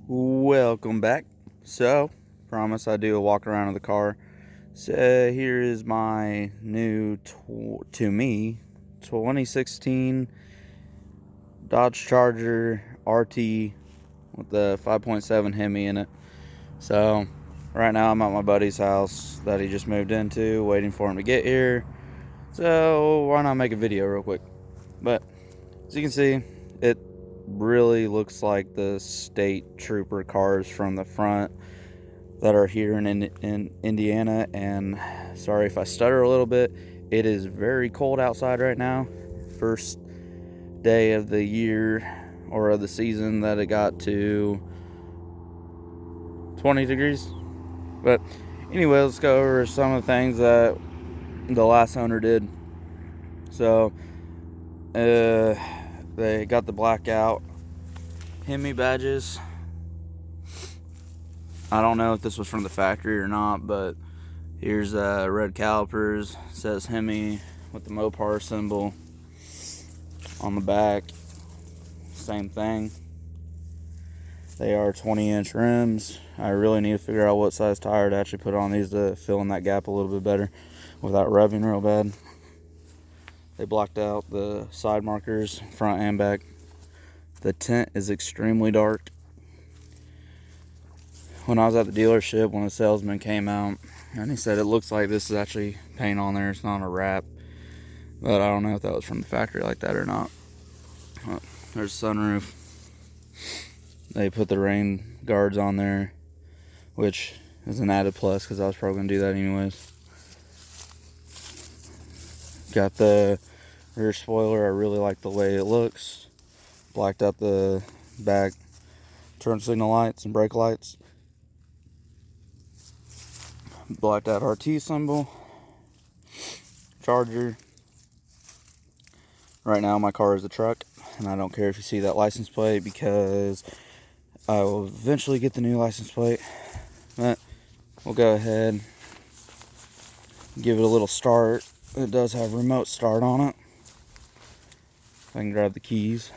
Welcome back. So, promise I do a walk around of the car. So, here is my new, to me, 2016 Dodge Charger RT with the 5.7 Hemi in it. So, right now I'm at my buddy's house that he just moved into, waiting for him to get here. So, why not make a video real quick? But, as you can see, it really looks like the state trooper cars from the front that are here in Indiana. And sorry if I stutter a little bit. It is very cold outside right now. First day of the year or of the season that it got to 20 degrees. But anyway, let's go over some of the things that the last owner did. So they got the blackout Hemi badges. I don't know if this was from the factory or not, but here's red calipers. It says Hemi with the Mopar symbol on the back. Same thing. They are 20-inch rims. I really need to figure out what size tire to actually put on these to fill in that gap a little bit better without revving real bad. They blocked out the side markers, front and back. The tint is extremely dark. When I was at the dealership, when the salesman came out, and he said it looks like this is actually paint on there, it's not a wrap. But I don't know if that was from the factory like that or not. There's the sunroof. They put the rain guards on there, which is an added plus because I was probably going to do that anyways. Got the rear spoiler. I really like the way it looks. Blacked out the back turn signal lights and brake lights. Blacked out RT symbol. Charger. Right now my car is a truck, and I don't care if you see that license plate because I will eventually get the new license plate. But we'll go ahead, give it a little start. It does have remote start on it. I can grab the keys.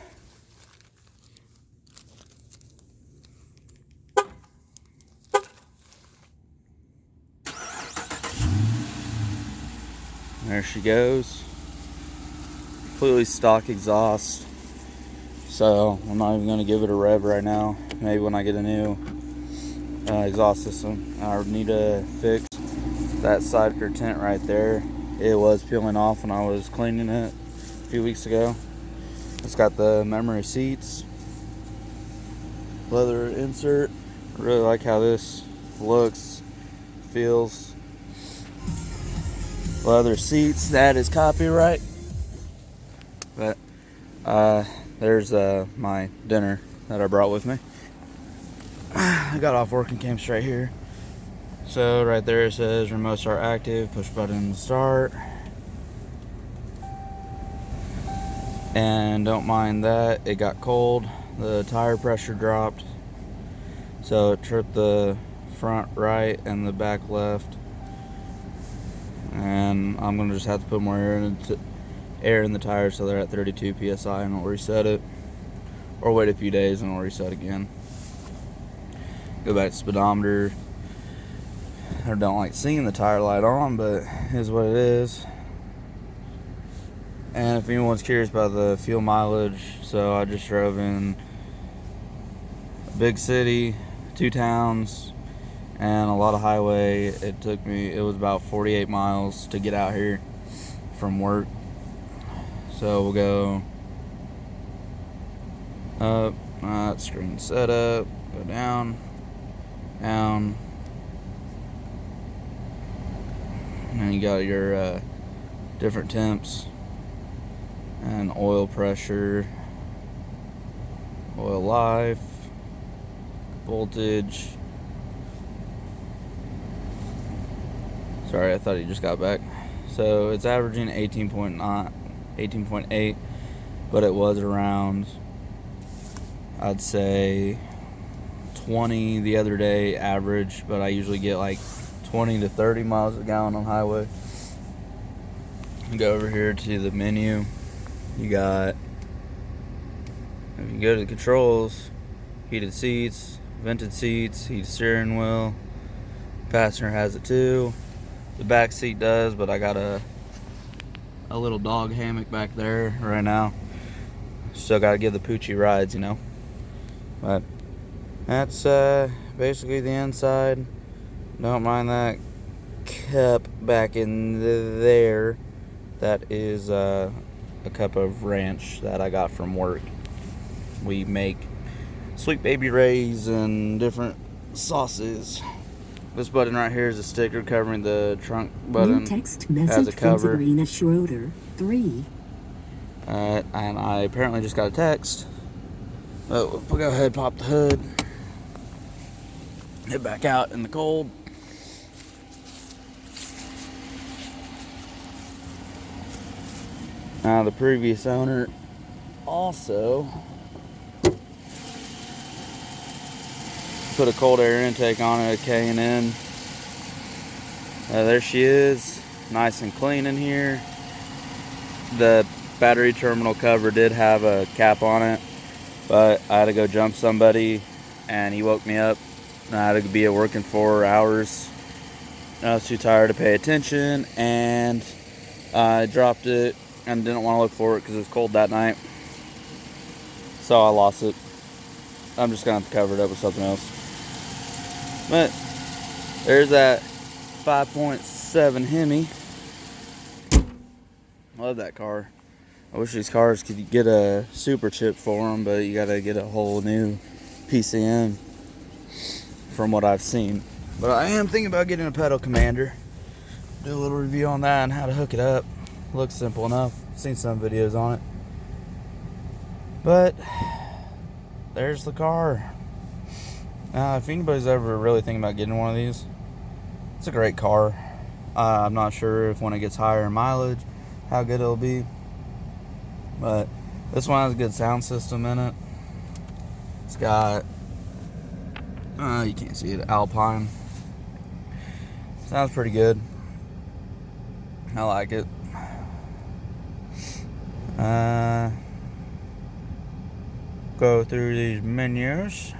There she goes. Completely stock exhaust. So I'm not even going to give it a rev right now. Maybe when I get a new exhaust system. I need to fix that sidecar tent right there. It was peeling off when I was cleaning it a few weeks ago. It's got the memory seats, leather insert. I really like how this looks, feels. Leather seats, that is copyright. But there's my dinner that I brought with me. I got off work and came straight here. So right there it says remote start active, push button to start. And don't mind that, it got cold. The tire pressure dropped. So it tripped the front right and the back left. And I'm gonna just have to put more air in the tires so they're at 32 psi and I'll reset it. Or wait a few days and I'll reset again. Go back to speedometer. I don't like seeing the tire light on, but it is what it is. And if anyone's curious about the fuel mileage, so I just drove in a big city, 2 towns, and a lot of highway. It was about 48 miles to get out here from work. So we'll go up, screen setup, go down, down. And then you got your different temps and oil pressure, oil life, voltage. Sorry, I thought he just got back. So it's averaging 18.9, 18.8, but it was around, I'd say 20 the other day average, but I usually get like 20 to 30 miles a gallon on highway. Go over here to the menu. You got, if you go to the controls, heated seats, vented seats, heated steering wheel. Passenger has it too. The back seat does, but I got a little dog hammock back there right now. Still gotta give the Poochie rides, you know. But that's basically the inside. Don't mind that cup back in there. That is a cup of ranch that I got from work. We make Sweet Baby Ray's and different sauces. This button right here is a sticker covering the trunk button. New text message has a cover. from Sabrina Schroeder, 3. And I apparently just got a text. But we'll go ahead, pop the hood, head back out in the cold. Now the previous owner also put a cold air intake on it, a K&N. There she is, nice and clean in here. The battery terminal cover did have a cap on it, but I had to go jump somebody and he woke me up. I had to be at work in 4 hours. I was too tired to pay attention and I dropped it and didn't want to look for it because it was cold that night. So I lost it. I'm just going to have to cover it up with something else. But there's that 5.7 Hemi. Love that car. I wish these cars could get a super chip for them, but you got to get a whole new PCM from what I've seen. But I am thinking about getting a pedal commander. Do a little review on that and how to hook it up. Looks simple enough. Seen some videos on it. But there's the car. Now, if anybody's ever really thinking about getting one of these, it's a great car. I'm not sure if when it gets higher in mileage, how good it'll be. But this one has a good sound system in it. It's got, you can't see it, Alpine. Sounds pretty good. I like it. Go through these menus.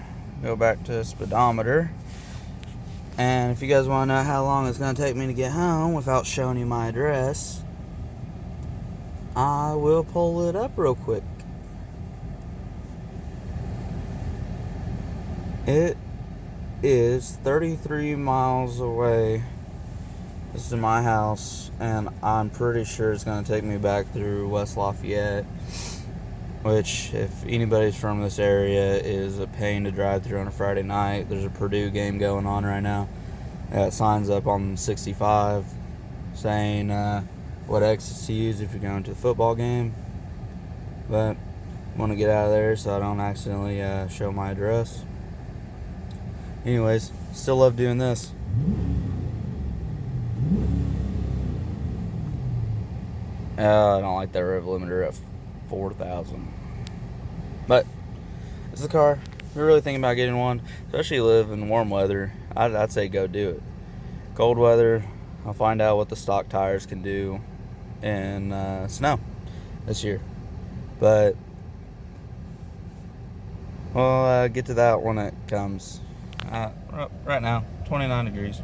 Go back to speedometer. And if you guys want to know how long it's going to take me to get home without showing you my address, I will pull it up real quick. It is 33 miles away. This is my house, and I'm pretty sure it's going to take me back through West Lafayette, which, if anybody's from this area, is a pain to drive through on a Friday night. There's a Purdue game going on right now. Got signs up on 65 saying what exits to use if you're going to the football game. But I want to get out of there so I don't accidentally show my address. Anyways, still love doing this. I don't like that rev limiter at 4,000. But it's the car. If you're really thinking about getting one, especially live in warm weather, I'd say go do it. Cold weather, I'll find out what the stock tires can do in snow this year. But we'll get to that when it comes. Right now, 29 degrees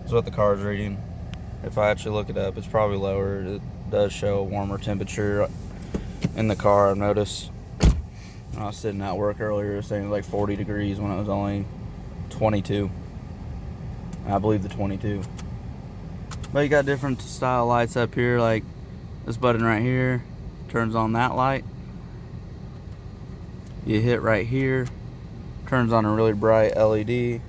is what the car's reading. If I actually look it up, it's probably lower. It does show a warmer temperature in the car, I've noticed. When I was sitting at work earlier, it was saying like 40 degrees when it was only 22. I believe the 22. But you got different style lights up here, like this button right here turns on that light. You hit right here, turns on a really bright LED.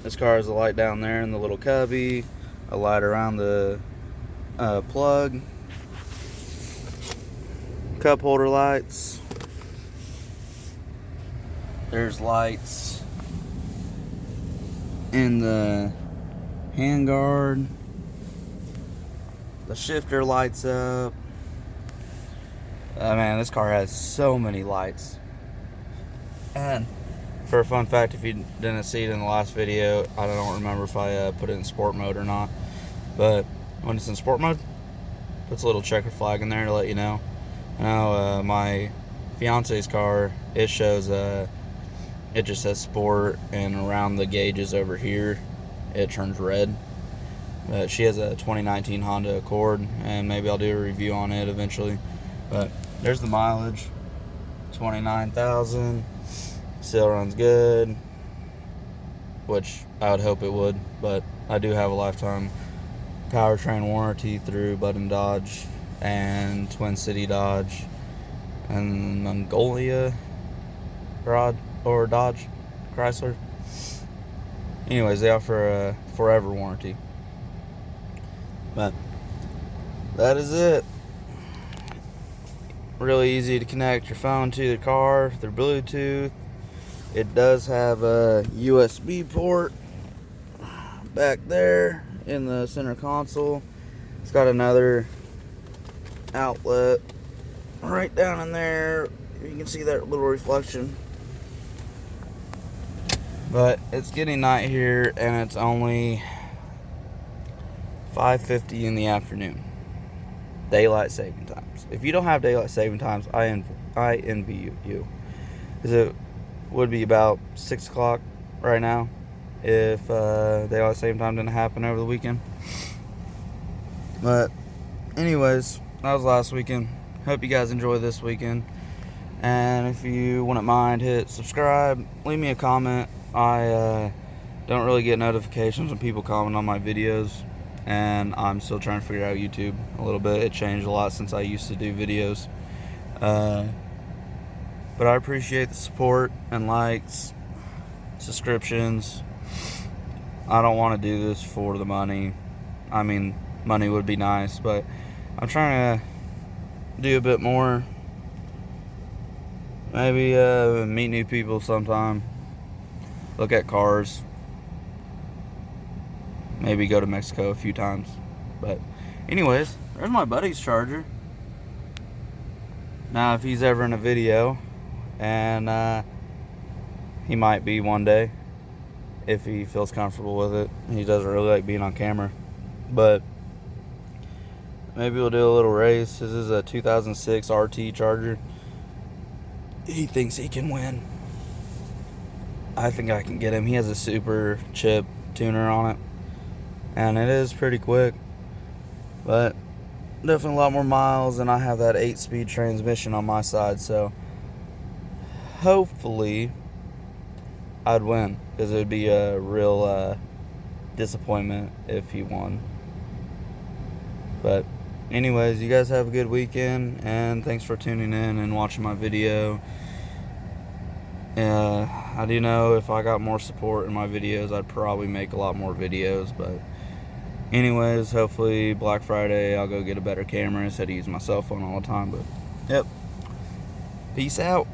This car has a light down there in the little cubby, a light around the plug, cup holder lights. There's lights in the handguard. The shifter lights up. Man, this car has so many lights. And for a fun fact, if you didn't see it in the last video, I don't remember if I put it in sport mode or not, but when it's in sport mode, puts a little checker flag in there to let you know. I know my fiance's car, it shows it it just says sport, and around the gauges over here it turns red. But she has a 2019 Honda Accord, and maybe I'll do a review on it eventually. But there's the mileage, 29,000. Still runs good, which I would hope it would, but I do have a lifetime powertrain warranty through Bud and Dodge and Twin City Dodge and Mongolia or Dodge Chrysler. Anyways, they offer a forever warranty. But that is it. Really easy to connect your phone to the car through Bluetooth. It does have a USB port back there in the center console. It's got another outlet right down in there. You can see that little reflection. But it's getting night here, and it's only 5:50 in the afternoon. Daylight saving times. If you don't have daylight saving times, I envy you. Because it would be about 6 o'clock right now if daylight saving time didn't happen over the weekend. But anyways, that was last weekend. Hope you guys enjoy this weekend. And if you wouldn't mind, hit subscribe, leave me a comment. I don't really get notifications when people comment on my videos, and I'm still trying to figure out YouTube a little bit. It changed a lot since I used to do videos. But I appreciate the support and likes, subscriptions. I don't want to do this for the money. I mean, money would be nice, but I'm trying to do a bit more. Maybe meet new people sometime. Look at cars. Maybe go to Mexico a few times. But anyways, there's my buddy's charger. Now if he's ever in a video, and he might be one day if he feels comfortable with it. He doesn't really like being on camera. But maybe we'll do a little race. This is a 2006 RT Charger. He thinks he can win. I think I can get him. He has a super chip tuner on it, and it is pretty quick, but definitely a lot more miles, and I have that 8-speed transmission on my side, so hopefully I'd win, because it would be a real disappointment if he won. But anyways, you guys have a good weekend, and thanks for tuning in and watching my video. I do know if I got more support in my videos, I'd probably make a lot more videos. But anyways, hopefully Black Friday I'll go get a better camera instead of using my cell phone all the time. But yep, peace out.